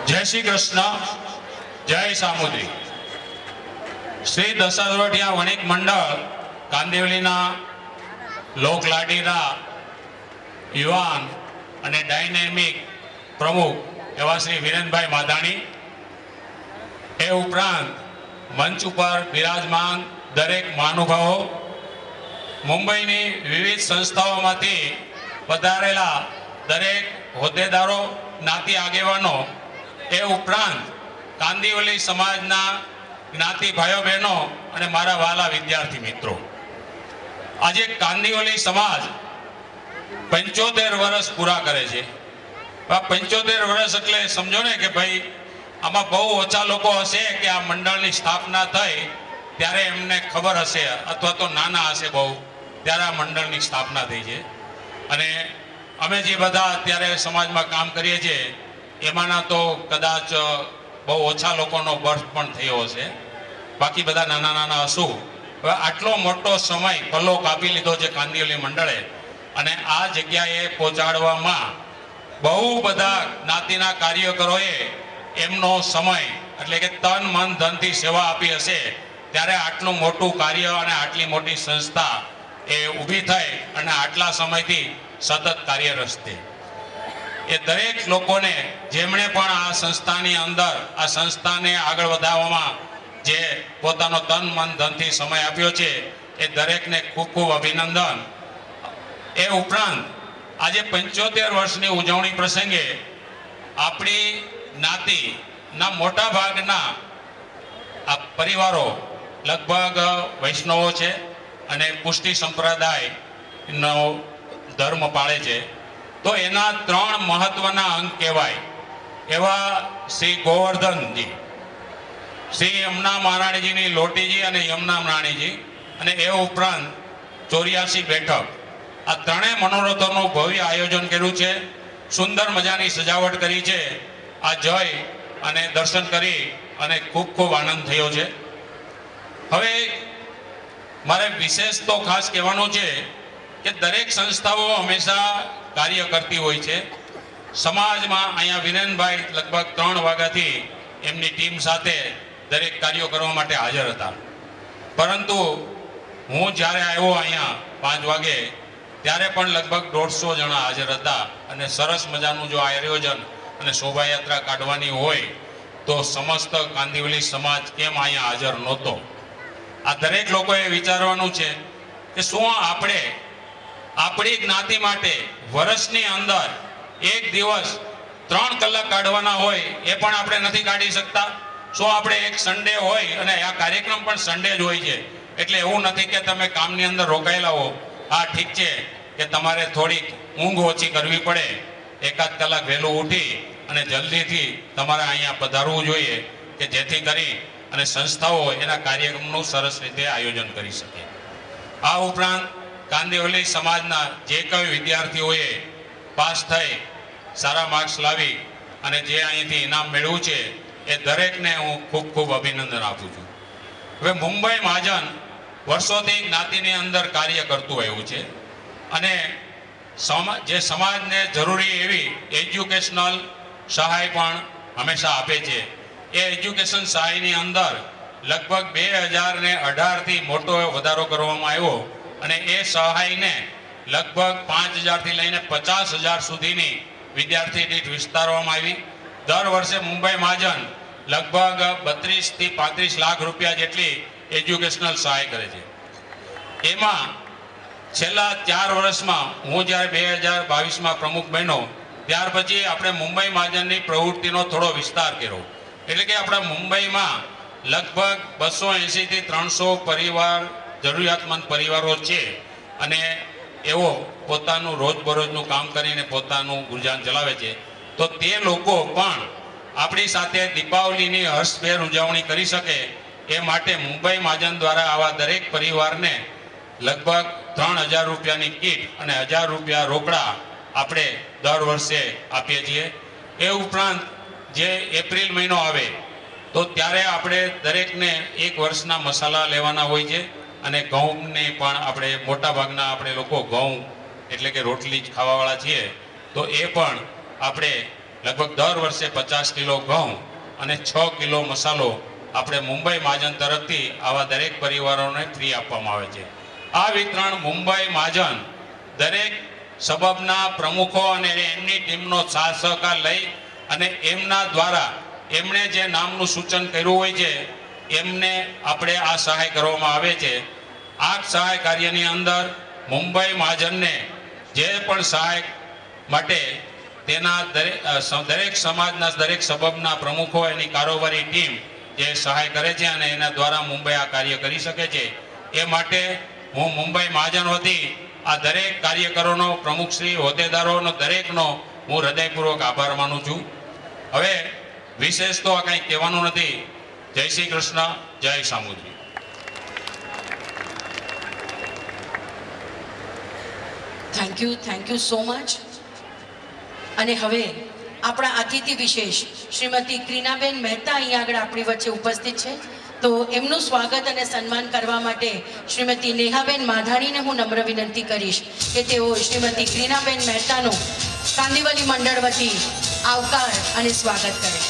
જય શ્રી કૃષ્ણ, જય સામુદ્રી. શ્રી દશાશ્વટીયા વણિક મંડળ કાંદિવલીના લોકલાડીના યુવાન અને ડાયનેમિક પ્રમુખ એવા શ્રી વિરેનભાઈ માધાણી, એ ઉપરાંત મંચ ઉપર બિરાજમાન દરેક મહાનુભાવો, મુંબઈની વિવિધ સંસ્થાઓમાંથી પધારેલા દરેક હોદ્દેદારો, જ્ઞાતિ આગેવાનો, એ ઉપરાંત કાંદિવલી સમાજના જ્ઞાતિ ભાઈઓ બહેનો અને મારા વહાલા વિદ્યાર્થી મિત્રો, આજે કાંદિવલી સમાજ 75 વર્ષ પૂરા કરે છે. 75 વર્ષ એટલે સમજો ને કે ભાઈ આમાં બહુ ઓછા લોકો હશે કે આ મંડળની સ્થાપના થઈ ત્યારે એમને ખબર હશે, અથવા તો નાના હશે બહુ, ત્યારે આ મંડળની સ્થાપના થઈ છે. અને અમે જે બધા અત્યારે સમાજમાં કામ કરીએ છીએ એમાંના તો કદાચ બહુ ઓછા લોકોનો બર્થ પણ થયો હશે, બાકી બધા નાના નાના હશું. હવે આટલો મોટો સમય પલ્લો કાપી લીધો છે કાંદિવલી મંડળે, અને આ જગ્યાએ પહોંચાડવામાં બહુ બધા જ્ઞાતિના કાર્યકરોએ એમનો સમય એટલે કે તન મન ધનથી સેવા આપી હશે, ત્યારે આટલું મોટું કાર્ય અને આટલી મોટી સંસ્થા એ ઊભી થઈ અને આટલા સમયથી સતત કાર્યરત છે. એ દરેક લોકોને જેમણે પણ આ સંસ્થાની અંદર આ સંસ્થાને આગળ વધારવામાં જે પોતાનો તન મન ધનથી સમય આપ્યો છે એ દરેકને ખૂબ ખૂબ અભિનંદન. એ ઉપરાંત આજે 75 વર્ષની ઉજવણી પ્રસંગે આપણી જ્ઞાતિના મોટા ભાગના આ પરિવારો લગભગ વૈષ્ણવો છે અને પુષ્ટિ સંપ્રદાયનો ધર્મ પાળે છે. તો એના 3 મહત્વના અંગ કહેવાય એવા શ્રી ગોવર્ધનજી, શ્રી યમુના મહારાણીજીની લોટીજી અને યમુના રાણીજી, અને એ ઉપરાંત 84 બેઠક, આ ત્રણેય મનોરથોનું ભવ્ય આયોજન કર્યું છે. સુંદર મજાની સજાવટ કરી છે. આ જઈ અને દર્શન કરી અને ખૂબ ખૂબ આનંદ થયો છે. હવે મારે વિશેષ તો ખાસ કહેવાનું છે કે દરેક સંસ્થાઓ હંમેશા કાર્ય કરતી હોય છે સમાજમાં. અહીંયા વિરેનભાઈ લગભગ 3 વાગ્યાથી એમની ટીમ સાથે દરેક કાર્યો કરવા માટે હાજર હતા, પરંતુ હું જ્યારે આવ્યો અહીંયા 5 વાગે ત્યારે પણ લગભગ 150 જણા હાજર હતા. અને સરસ મજાનું જો આયોજન અને શોભાયાત્રા કાઢવાની હોય તો સમસ્ત કાંદિવલી સમાજ કેમ અહીંયા હાજર નહોતો? આ દરેક લોકોએ વિચારવાનું છે કે શું આપણે આપણી જ્ઞાતિ માટે વર્ષની અંદર એક દિવસ 3 કલાક કાઢવાના હોય એ પણ આપણે નથી કાઢી શકતા? શું આપણે એક સન્ડે હોય, અને આ કાર્યક્રમ પણ સન્ડે જ હોય છે, એટલે એવું નથી કે તમે કામની અંદર રોકાયેલા હો, હા ઠીક છે કે તમારે થોડીક ઊંઘ ઓછી કરવી પડે, 1-8 કલાક વહેલું ઉઠી અને જલ્દીથી તમારે અહીંયા પધારવું જોઈએ કે જેથી કરી અને સંસ્થાઓ એના કાર્યક્રમનું સરસ રીતે આયોજન કરી શકે. આ ઉપરાંત કાંદિવલી સમાજના જે કોઈ વિદ્યાર્થીઓએ પાસ થઈ સારા માર્ક્સ લાવી અને જે અહીંથી ઇનામ મેળવ્યું છે એ દરેકને હું ખૂબ ખૂબ અભિનંદન આપું છું. હવે મુંબઈ મહાજન વર્ષોથી જ્ઞાતિની અંદર કાર્ય કરતું આવ્યું છે, અને જે સમાજને જરૂરી એવી એજ્યુકેશનલ સહાય પણ હંમેશા આપે છે. એ એજ્યુકેશન સહાયની અંદર લગભગ 2018થી મોટો વધારો કરવામાં આવ્યો, અને એ સહાયને લગભગ 5000થી લઈને 50,000 સુધીની વિદ્યાર્થી દીઠ વિસ્તારવામાં આવી. દર વર્ષે મુંબઈ મહાજન લગભગ 32 થી 35 લાખ રૂપિયા જેટલી એજ્યુકેશનલ સહાય કરે છે. એમાં છેલ્લા 4 વર્ષમાં હું જ્યારે 2022માં પ્રમુખ બન્યો ત્યાર પછી આપણે મુંબઈ મહાજનની પ્રવૃત્તિનો થોડો વિસ્તાર કર્યો. એટલે કે આપણા મુંબઈમાં લગભગ 280 થી 300 પરિવાર, જરૂરિયાતમંદ પરિવારો છે, અને એવો પોતાનું રોજબરોજનું કામ કરીને પોતાનું ગુજરાન ચલાવે છે. તો તે લોકો પણ આપણી સાથે દીપાવલીની હર્ષભેર ઉજવણી કરી શકે એ માટે મુંબઈ મહાજન દ્વારા આવા દરેક પરિવારને લગભગ 3000 રૂપિયાની કીટ અને 1000 રૂપિયા રોકડા આપણે દર વર્ષે આપીએ છીએ. એ ઉપરાંત જે એપ્રિલ મહિનો આવે તો ત્યારે આપણે દરેકને 1 વર્ષના મસાલા લેવાના હોય છે, અને ઘઉંને પણ આપણે મોટા ભાગના આપણે લોકો ઘઉં એટલે કે રોટલી જ ખાવાવાળા છીએ, તો એ પણ આપણે લગભગ દર વર્ષે 50 કિલો ઘઉં અને 6 કિલો મસાલો આપણે મુંબઈ મહાજન તરફથી આવા દરેક પરિવારોને ફ્રી આપવામાં આવે છે. આ વિતરણ મુંબઈ મહાજન દરેક સબબના પ્રમુખો અને એમની ટીમનો સાથ સહકાર લઈ અને એમના દ્વારા એમણે જે નામનું સૂચન કર્યું હોય છે એમને આપણે આ સહાય કરવામાં આવે છે. આ સહાય કાર્યની અંદર મુંબઈ મહાજનને જે પણ સહાય માટે તેના દરેક સમાજના દરેક સબબના પ્રમુખો એની કારોબારી ટીમ જે સહાય કરે છે અને એના દ્વારા મુંબઈ આ કાર્ય કરી શકે છે. એ માટે હું મુંબઈ મહાજન વતી આ દરેક કાર્યકરોનો, પ્રમુખશ્રી, હોદ્દેદારોનો દરેકનો હું હૃદયપૂર્વક આભાર માનું છું. હવે વિશેષ તો આ કંઈ કહેવાનું નથી. જય શ્રી કૃષ્ણ, જય Samudri. Thank you so much. અને હવે આપણા અતિથિ વિશેષ શ્રીમતી ક્રીનાબેન મહેતા અહીં આગળ આપણી વચ્ચે ઉપસ્થિત છે. તો એમનું સ્વાગત અને સન્માન કરવા માટે શ્રીમતી નેહાબેન માધાણીને હું નમ્ર વિનંતી કરીશ કે તેઓ શ્રીમતી ક્રીનાબેન મહેતાનું કાંદિવલી મંડળ વતી આવકાર અને સ્વાગત કરે.